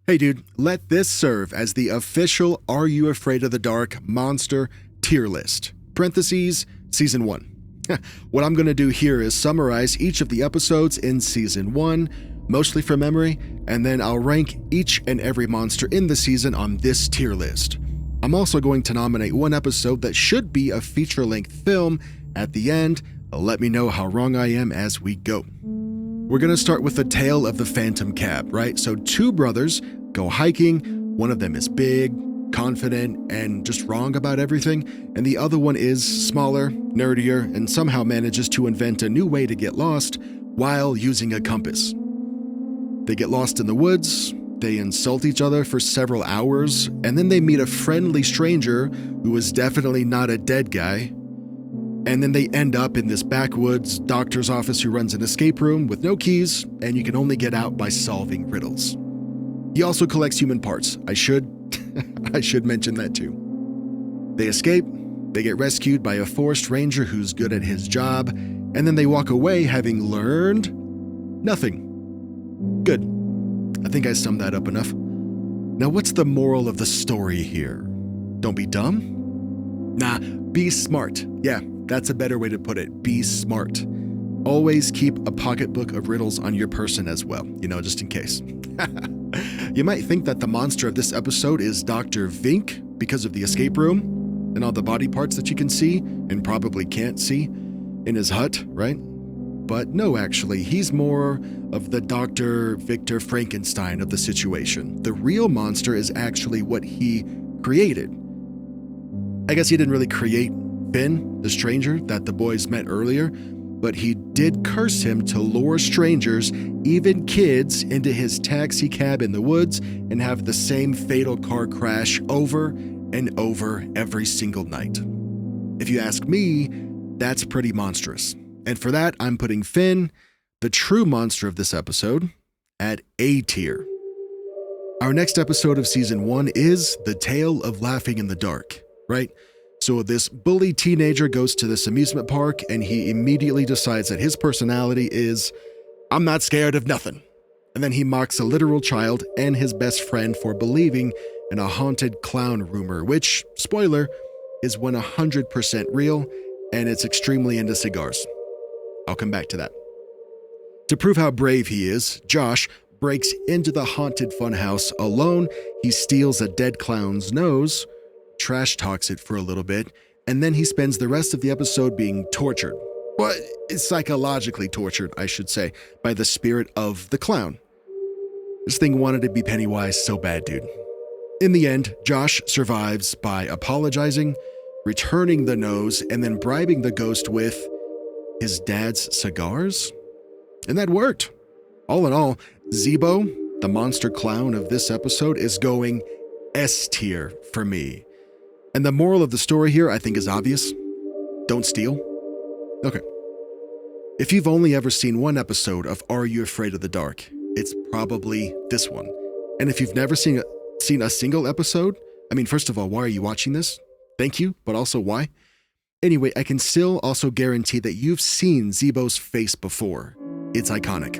Hey dude, let this serve as the official Are You Afraid of the Dark monster tier list. Parentheses, Season 1. What I'm going to do here is summarize each of the episodes in Season 1, mostly from memory, and then I'll rank each and every monster in the season on this tier list. I'm also going to nominate one episode that should be a feature-length film at the end. Let me know how wrong I am as we go. We're going to start with the tale of the Phantom Cab, right? So two brothers go hiking. One of them is big, confident, and just wrong about everything. And the other one is smaller, nerdier, and somehow manages to invent a new way to get lost while using a compass. They get lost in the woods, they insult each other for several hours, and then they meet a friendly stranger who is definitely not a dead guy. And then they end up in this backwoods doctor's office who runs an escape room with no keys, and you can only get out by solving riddles. He also collects human parts. I should mention that too. They escape, they get rescued by a forest ranger who's good at his job, and then they walk away having learned nothing. Good. I think I summed that up enough. Now, what's the moral of the story here? Don't be dumb? Nah, be smart. Yeah, that's a better way to put it. Be smart. Always keep a pocketbook of riddles on your person as well, just in case. You might think that the monster of this episode is Dr. Vink because of the escape room and all the body parts that you can see and probably can't see in his hut, right? But no, actually, he's more of the Dr. Victor Frankenstein of the situation. The real monster is actually what he created. I guess he didn't really create Finn, the stranger that the boys met earlier, but he did curse him to lure strangers, even kids, into his taxi cab in the woods and have the same fatal car crash over and over every single night. If you ask me, that's pretty monstrous. And for that, I'm putting Finn, the true monster of this episode, at A tier. Our next episode of Season 1 is The Tale of Laughing in the Dark, right? So this bully teenager goes to this amusement park and he immediately decides that his personality is, I'm not scared of nothing. And then he mocks a literal child and his best friend for believing in a haunted clown rumor, which, spoiler, is 100% real and it's extremely into cigars. I'll come back to that. To prove how brave he is, Josh breaks into the haunted funhouse alone. He steals a dead clown's nose, trash talks it for a little bit, and then he spends the rest of the episode being tortured. Well, psychologically tortured, I should say, by the spirit of the clown. This thing wanted to be Pennywise so bad, dude. In the end, Josh survives by apologizing, returning the nose, and then bribing the ghost with his dad's cigars? And that worked. All in all, Zeebo, the monster clown of this episode, is going S tier for me. And the moral of the story here, I think, is obvious. Don't steal. Okay. If you've only ever seen one episode of Are You Afraid of the Dark, it's probably this one. And if you've never seen a single episode, first of all, why are you watching this? Thank you, but also why? Anyway, I can still also guarantee that you've seen Zeebo's face before. It's iconic.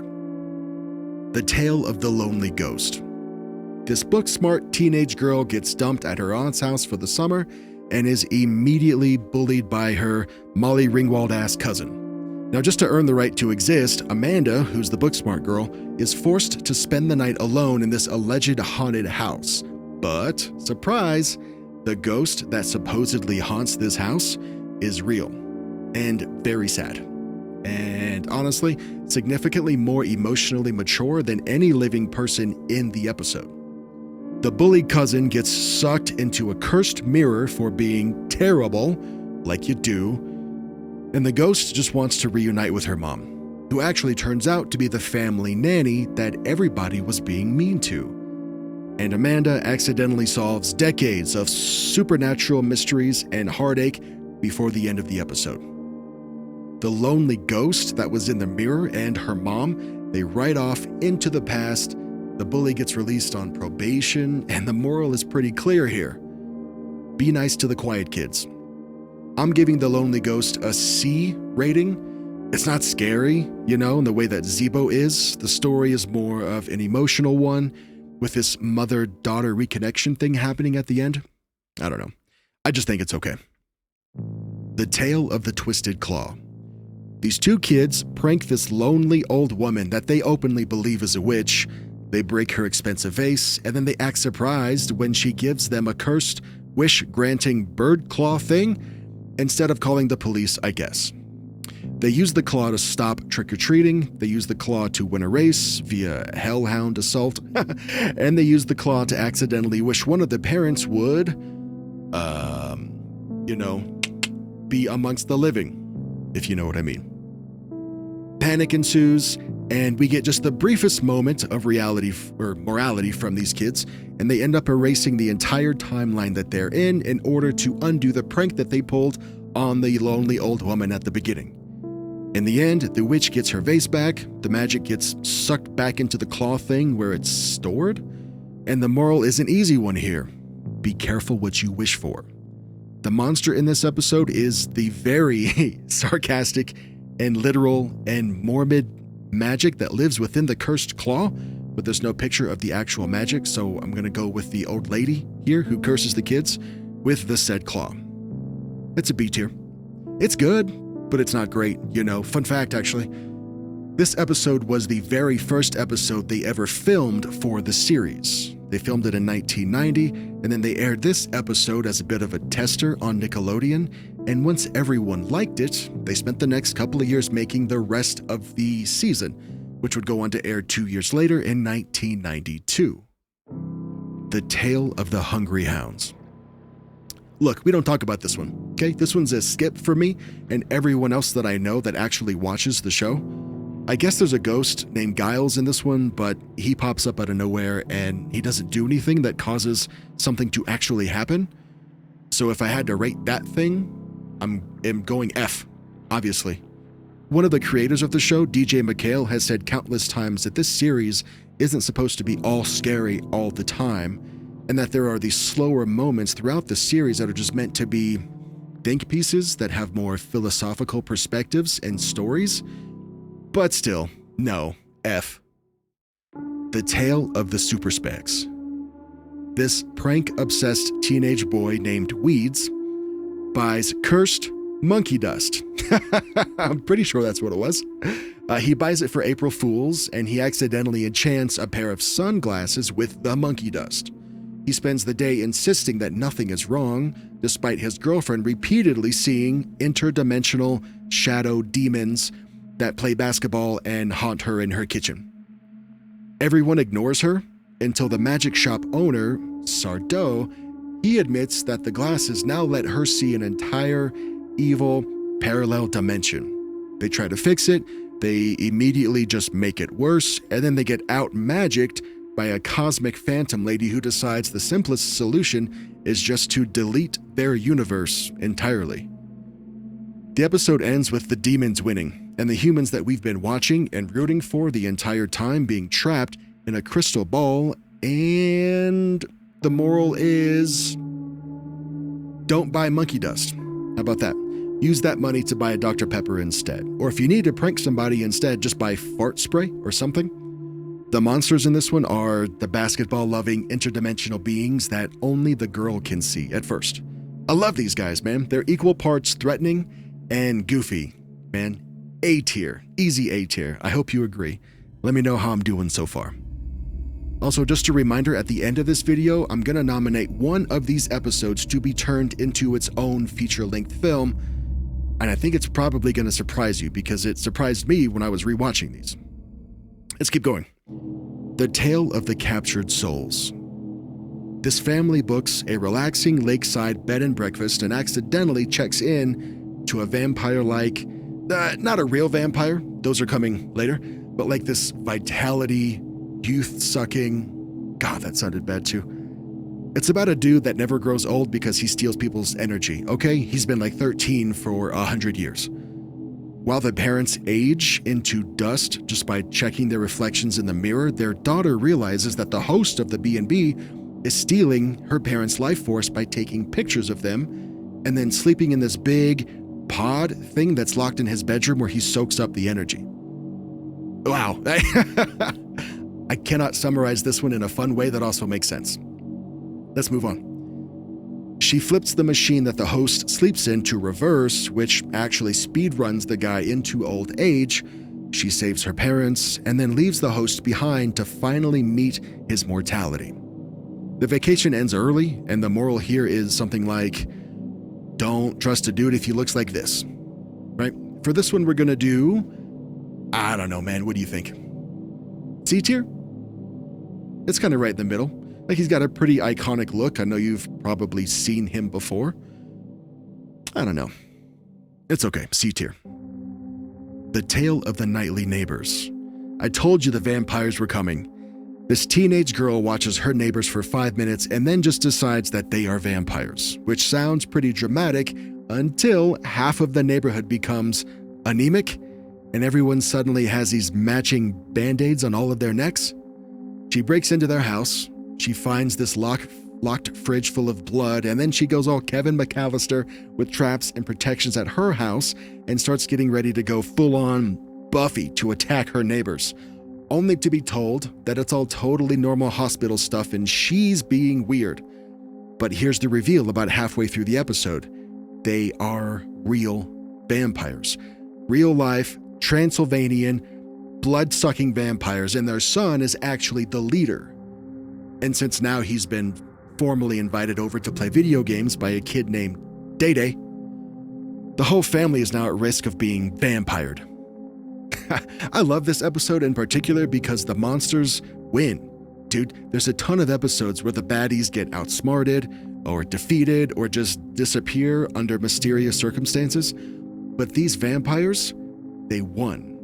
The Tale of the Lonely Ghost. This book-smart teenage girl gets dumped at her aunt's house for the summer and is immediately bullied by her Molly Ringwald-ass cousin. Now, just to earn the right to exist, Amanda, who's the book-smart girl, is forced to spend the night alone in this alleged haunted house. But, surprise, the ghost that supposedly haunts this house is real and very sad. And honestly, significantly more emotionally mature than any living person in the episode. The bullied cousin gets sucked into a cursed mirror for being terrible, like you do, and the ghost just wants to reunite with her mom, who actually turns out to be the family nanny that everybody was being mean to. And Amanda accidentally solves decades of supernatural mysteries and heartache before the end of the episode. The lonely ghost that was in the mirror and her mom, they ride off into the past. The bully gets released on probation, and the moral is pretty clear here. Be nice to the quiet kids. I'm giving The Lonely Ghost a C rating. It's not scary, in the way that Zeebo is. The story is more of an emotional one, with this mother-daughter reconnection thing happening at the end. I don't know. I just think it's okay. The Tale of the Twisted Claw. These two kids prank this lonely old woman that they openly believe is a witch. They break her expensive vase, and then they act surprised when she gives them a cursed, wish-granting bird claw thing instead of calling the police, I guess. They use the claw to stop trick-or-treating, they use the claw to win a race via hellhound assault, and they use the claw to accidentally wish one of the parents would, be amongst the living, if you know what I mean. Panic ensues, and we get just the briefest moment of reality or morality from these kids, and they end up erasing the entire timeline that they're in order to undo the prank that they pulled on the lonely old woman at the beginning. In the end, the witch gets her vase back, the magic gets sucked back into the claw thing where it's stored, and the moral is an easy one here. Be careful what you wish for. The monster in this episode is the very sarcastic and literal and morbid magic that lives within the cursed claw, but there's no picture of the actual magic, so I'm going to go with the old lady here who curses the kids with the said claw. It's a B tier. It's good, but it's not great, Fun fact, actually. This episode was the very first episode they ever filmed for the series. They filmed it in 1990, and then they aired this episode as a bit of a tester on Nickelodeon, and once everyone liked it, they spent the next couple of years making the rest of the season, which would go on to air 2 years later in 1992. The Tale of the Hungry Hounds. Look, we don't talk about this one, okay? This one's a skip for me and everyone else that I know that actually watches the show. I guess there's a ghost named Giles in this one, but he pops up out of nowhere and he doesn't do anything that causes something to actually happen. So if I had to rate that thing, I'm going F, obviously. One of the creators of the show, DJ McHale, has said countless times that this series isn't supposed to be all scary all the time, and that there are these slower moments throughout the series that are just meant to be think pieces that have more philosophical perspectives and stories. But still, no, F. The Tale of the Super Specs. This prank-obsessed teenage boy named Weeds buys cursed monkey dust. I'm pretty sure that's what it was. He buys it for April Fools, and he accidentally enchants a pair of sunglasses with the monkey dust. He spends the day insisting that nothing is wrong, despite his girlfriend repeatedly seeing interdimensional shadow demons that play basketball and haunt her in her kitchen. Everyone ignores her until the magic shop owner, Sardo, he admits that the glasses now let her see an entire evil parallel dimension. They try to fix it, they immediately just make it worse, and then they get out-magicked by a cosmic phantom lady who decides the simplest solution is just to delete their universe entirely. The episode ends with the demons winning, and the humans that we've been watching and rooting for the entire time being trapped in a crystal ball, and the moral is don't buy monkey dust. How about that? Use that money to buy a Dr. Pepper instead. Or if you need to prank somebody instead, just buy fart spray or something. The monsters in this one are the basketball-loving interdimensional beings that only the girl can see at first. I love these guys, man. They're equal parts threatening and goofy, man. A tier, easy A tier. I hope you agree. Let me know how I'm doing so far. Also, just a reminder, at the end of this video, I'm gonna nominate one of these episodes to be turned into its own feature-length film, and I think it's probably gonna surprise you because it surprised me when I was rewatching these. Let's keep going. The Tale of the Captured Souls. This family books a relaxing lakeside bed and breakfast and accidentally checks in to a vampire-like, not a real vampire, those are coming later, but like this vitality, youth-sucking, God, that sounded bad too. It's about a dude that never grows old because he steals people's energy, okay? He's been like 13 for 100 years. While the parents age into dust just by checking their reflections in the mirror, their daughter realizes that the host of the B&B is stealing her parents' life force by taking pictures of them and then sleeping in this big pod thing that's locked in his bedroom where he soaks up the energy. Wow. I cannot summarize this one in a fun way that also makes sense. Let's move on. She flips the machine that the host sleeps in to reverse, which actually speedruns the guy into old age. She saves her parents and then leaves the host behind to finally meet his mortality. The vacation ends early, and the moral here is something like, don't trust a dude if he looks like this. Right? For this one, we're gonna do, I don't know, man, what do you think? C tier? It's kind of right in the middle. Like, he's got a pretty iconic look. I know you've probably seen him before. I don't know. It's okay, C tier. The Tale of the Nightly Neighbors. I told you the vampires were coming. This teenage girl watches her neighbors for 5 minutes and then just decides that they are vampires, which sounds pretty dramatic until half of the neighborhood becomes anemic and everyone suddenly has these matching band-aids on all of their necks. She breaks into their house. She finds this locked fridge full of blood, and then she goes all Kevin McAllister with traps and protections at her house and starts getting ready to go full-on Buffy to attack her neighbors, only to be told that it's all totally normal hospital stuff and she's being weird. But here's the reveal about halfway through the episode. They are real vampires. Real-life, Transylvanian, blood-sucking vampires, and their son is actually the leader. And since now he's been formally invited over to play video games by a kid named Day-Day, the whole family is now at risk of being vampired. I love this episode in particular because the monsters win. Dude, there's a ton of episodes where the baddies get outsmarted or defeated or just disappear under mysterious circumstances. But these vampires, they won.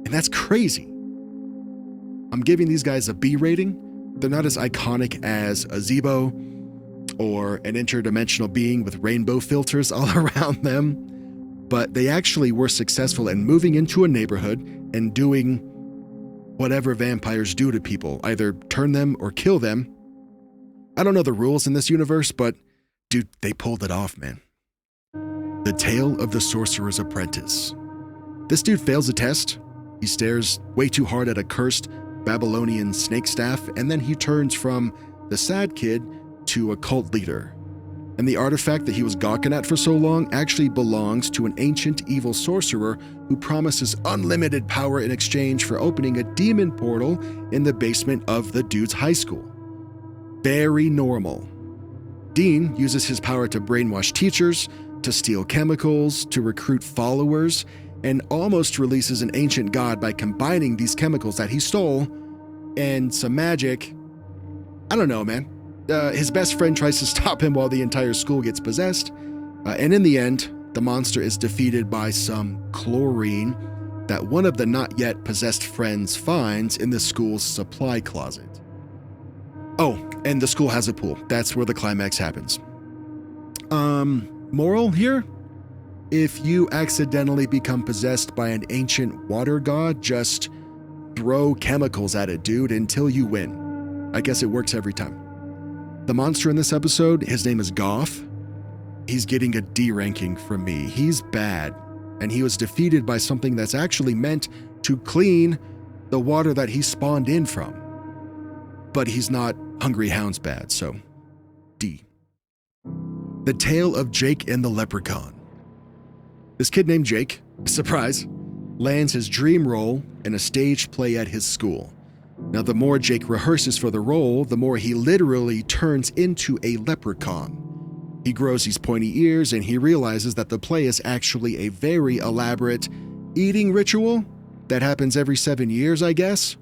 And that's crazy. I'm giving these guys a B rating. They're not as iconic as a Zebo or an interdimensional being with rainbow filters all around them, but they actually were successful in moving into a neighborhood and doing whatever vampires do to people, either turn them or kill them. I don't know the rules in this universe, but dude, they pulled it off, man. The Tale of the Sorcerer's Apprentice. This dude fails a test. He stares way too hard at a cursed Babylonian snake staff, and then he turns from the sad kid to a cult leader. And the artifact that he was gawking at for so long actually belongs to an ancient evil sorcerer who promises unlimited power in exchange for opening a demon portal in the basement of the dude's high school. Very normal. Dean uses his power to brainwash teachers, to steal chemicals, to recruit followers, and almost releases an ancient god by combining these chemicals that he stole and some magic. I don't know, man. His best friend tries to stop him while the entire school gets possessed. And in the end, the monster is defeated by some chlorine that one of the not yet possessed friends finds in the school's supply closet. Oh, and the school has a pool. That's where the climax happens. Moral here? If you accidentally become possessed by an ancient water god, just throw chemicals at it, dude, until you win. I guess it works every time. The monster in this episode, his name is Goth. He's getting a D ranking from me. He's bad, and he was defeated by something that's actually meant to clean the water that he spawned in from. But he's not Hungry Hounds bad, so D. The Tale of Jake and the Leprechaun. This kid named Jake, surprise, lands his dream role in a stage play at his school. Now, the more Jake rehearses for the role, the more he literally turns into a leprechaun. He grows these pointy ears and he realizes that the play is actually a very elaborate eating ritual that happens every 7 years, I guess.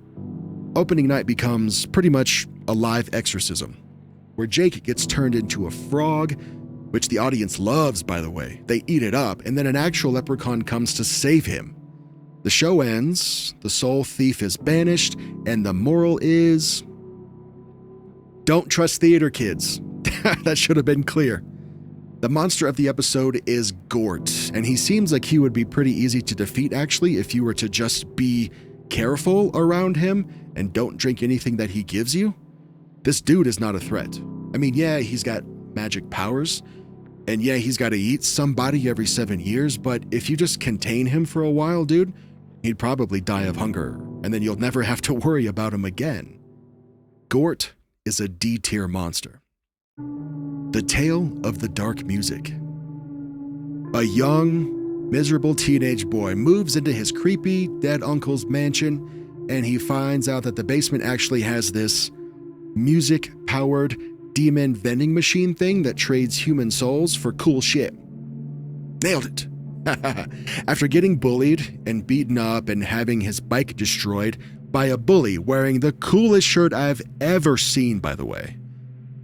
Opening night becomes pretty much a live exorcism, where Jake gets turned into a frog, which the audience loves, by the way. They eat it up, and then an actual leprechaun comes to save him. The show ends, the soul thief is banished, and the moral is, don't trust theater kids. That should have been clear. The monster of the episode is Gort, and he seems like he would be pretty easy to defeat, actually, if you were to just be careful around him and don't drink anything that he gives you. This dude is not a threat. I mean, yeah, he's got magic powers, and yeah, he's got to eat somebody every 7 years, but if you just contain him for a while, dude, he'd probably die of hunger and then you'll never have to worry about him again. Gort is a D-tier monster. The Tale of the Dark Music. A young, miserable teenage boy moves into his creepy, dead uncle's mansion, and he finds out that the basement actually has this music-powered demon vending machine thing that trades human souls for cool shit. Nailed it! After getting bullied and beaten up and having his bike destroyed by a bully wearing the coolest shirt I've ever seen, by the way,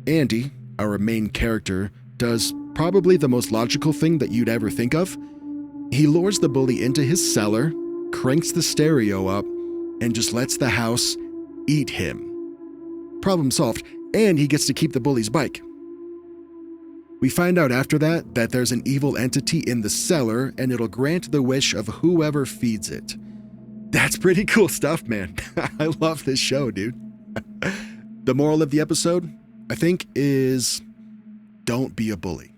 Andy, our main character, does probably the most logical thing that you'd ever think of. He lures the bully into his cellar, cranks the stereo up, and just lets the house eat him. Problem solved, and he gets to keep the bully's bike. We find out after that there's an evil entity in the cellar, and it'll grant the wish of whoever feeds it. That's pretty cool stuff, man. I love this show, dude. The moral of the episode, I think, is don't be a bully.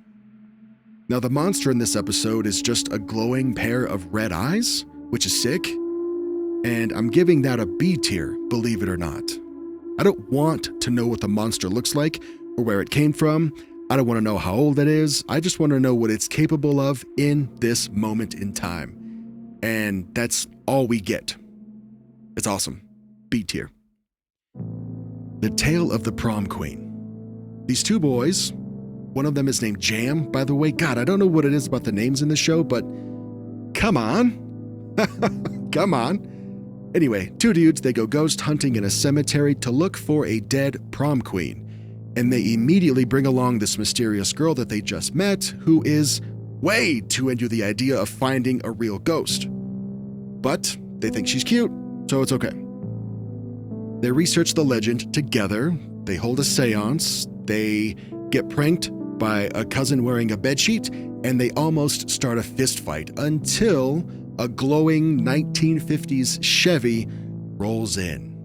Now, the monster in this episode is just a glowing pair of red eyes, which is sick, and I'm giving that a B tier, believe it or not. I don't want to know what the monster looks like or where it came from. I don't want to know how old it is. I just want to know what it's capable of in this moment in time. And that's all we get. It's awesome. B tier. The Tale of the Prom Queen. These two boys, one of them is named Jam, by the way. God, I don't know what it is about the names in the show, but come on. Come on. Anyway, two dudes, they go ghost hunting in a cemetery to look for a dead prom queen. And they immediately bring along this mysterious girl that they just met, who is way too into the idea of finding a real ghost. But they think she's cute, so it's okay. They research the legend together, they hold a seance, they get pranked by a cousin wearing a bedsheet, and they almost start a fist fight until a glowing 1950s Chevy rolls in.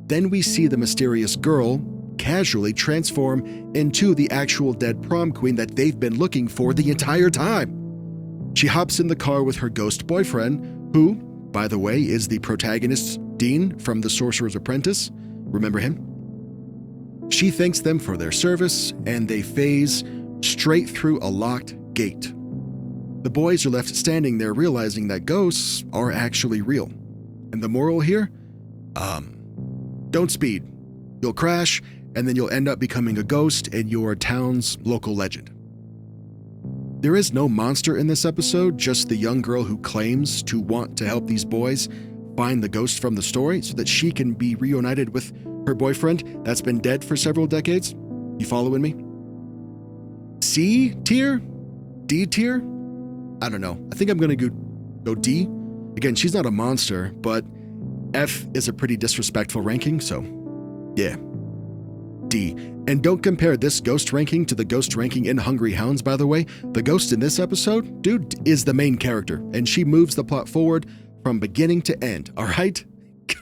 Then we see the mysterious girl casually transform into the actual dead prom queen that they've been looking for the entire time. She hops in the car with her ghost boyfriend, who, by the way, is the protagonist, Dean, from The Sorcerer's Apprentice. Remember him? She thanks them for their service, and they phase straight through a locked gate. The boys are left standing there realizing that ghosts are actually real. And the moral here? Don't speed. You'll crash, and then you'll end up becoming a ghost in your town's local legend. There is no monster in this episode, just the young girl who claims to want to help these boys find the ghost from the story so that she can be reunited with her boyfriend that's been dead for several decades. You following me? C tier? D tier? I don't know. I think I'm going to go D. Again, she's not a monster, but F is a pretty disrespectful ranking, so yeah. D. And don't compare this ghost ranking to the ghost ranking in Hungry Hounds, by the way. The ghost in this episode, dude, is the main character, and she moves the plot forward from beginning to end, all right?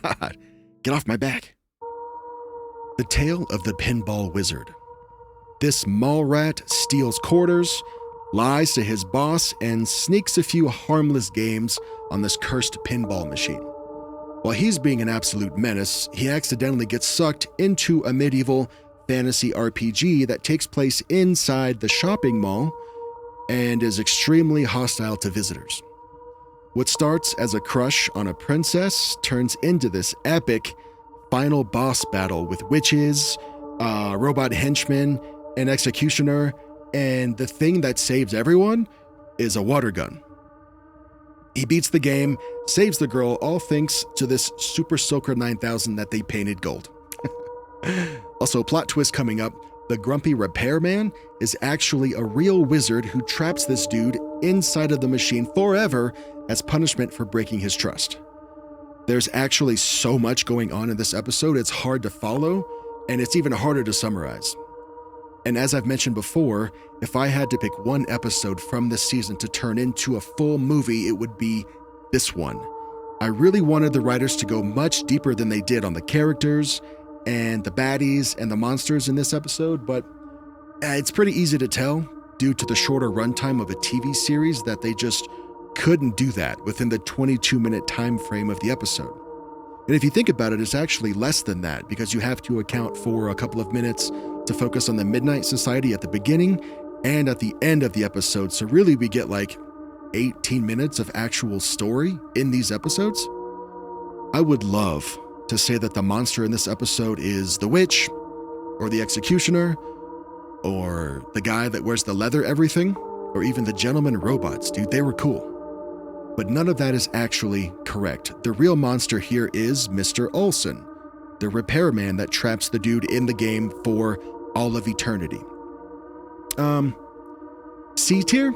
God, get off my back. The Tale of the Pinball Wizard. This mall rat steals quarters, lies to his boss, and sneaks a few harmless games on this cursed pinball machine. While he's being an absolute menace, he accidentally gets sucked into a medieval fantasy RPG that takes place inside the shopping mall and is extremely hostile to visitors. What starts as a crush on a princess turns into this epic final boss battle with witches, robot henchmen, an executioner, and the thing that saves everyone is a water gun. He beats the game, saves the girl, all thanks to this Super Soaker 9000 that they painted gold. Also, plot twist coming up, the grumpy repairman is actually a real wizard who traps this dude inside of the machine forever as punishment for breaking his trust. There's actually so much going on in this episode, it's hard to follow, and it's even harder to summarize. And as I've mentioned before, if I had to pick one episode from this season to turn into a full movie, it would be this one. I really wanted the writers to go much deeper than they did on the characters and the baddies and the monsters in this episode, but it's pretty easy to tell, due to the shorter runtime of a TV series, that they just couldn't do that within the 22-minute time frame of the episode. And if you think about it, it's actually less than that because you have to account for a couple of minutes to focus on the Midnight Society at the beginning and at the end of the episode. So really we get like 18 minutes of actual story in these episodes. I would love to say that the monster in this episode is the witch or the executioner or the guy that wears the leather everything or even the gentleman robots. Dude, they were cool. But none of that is actually correct. The real monster here is Mr. Olsen, the repairman that traps the dude in the game for all of eternity. C tier?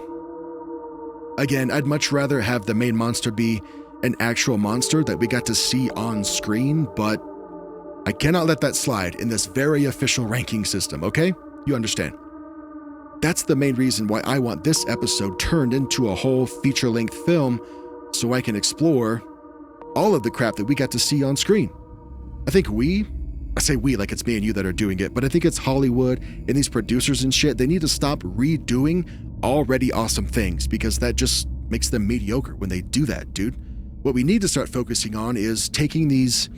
Again, I'd much rather have the main monster be an actual monster that we got to see on screen, but I cannot let that slide in this very official ranking system, okay? You understand. That's the main reason why I want this episode turned into a whole feature-length film so I can explore all of the crap that we got to see on screen. I think I say we like it's me and you that are doing it, but I think it's Hollywood and these producers and shit, they need to stop redoing already awesome things because that just makes them mediocre when they do that, dude. What we need to start focusing on is taking these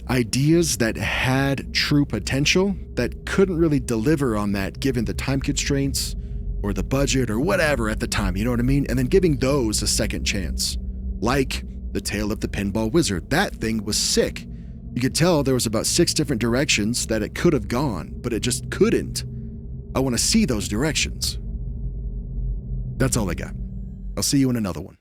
ideas that had true potential that couldn't really deliver on that given the time constraints or the budget or whatever at the time, you know what I mean? And then giving those a second chance. Like The Tale of the Pinball Wizard. That thing was sick. You could tell there was about 6 different directions that it could have gone, but it just couldn't. I want to see those directions. That's all I got. I'll see you in another one.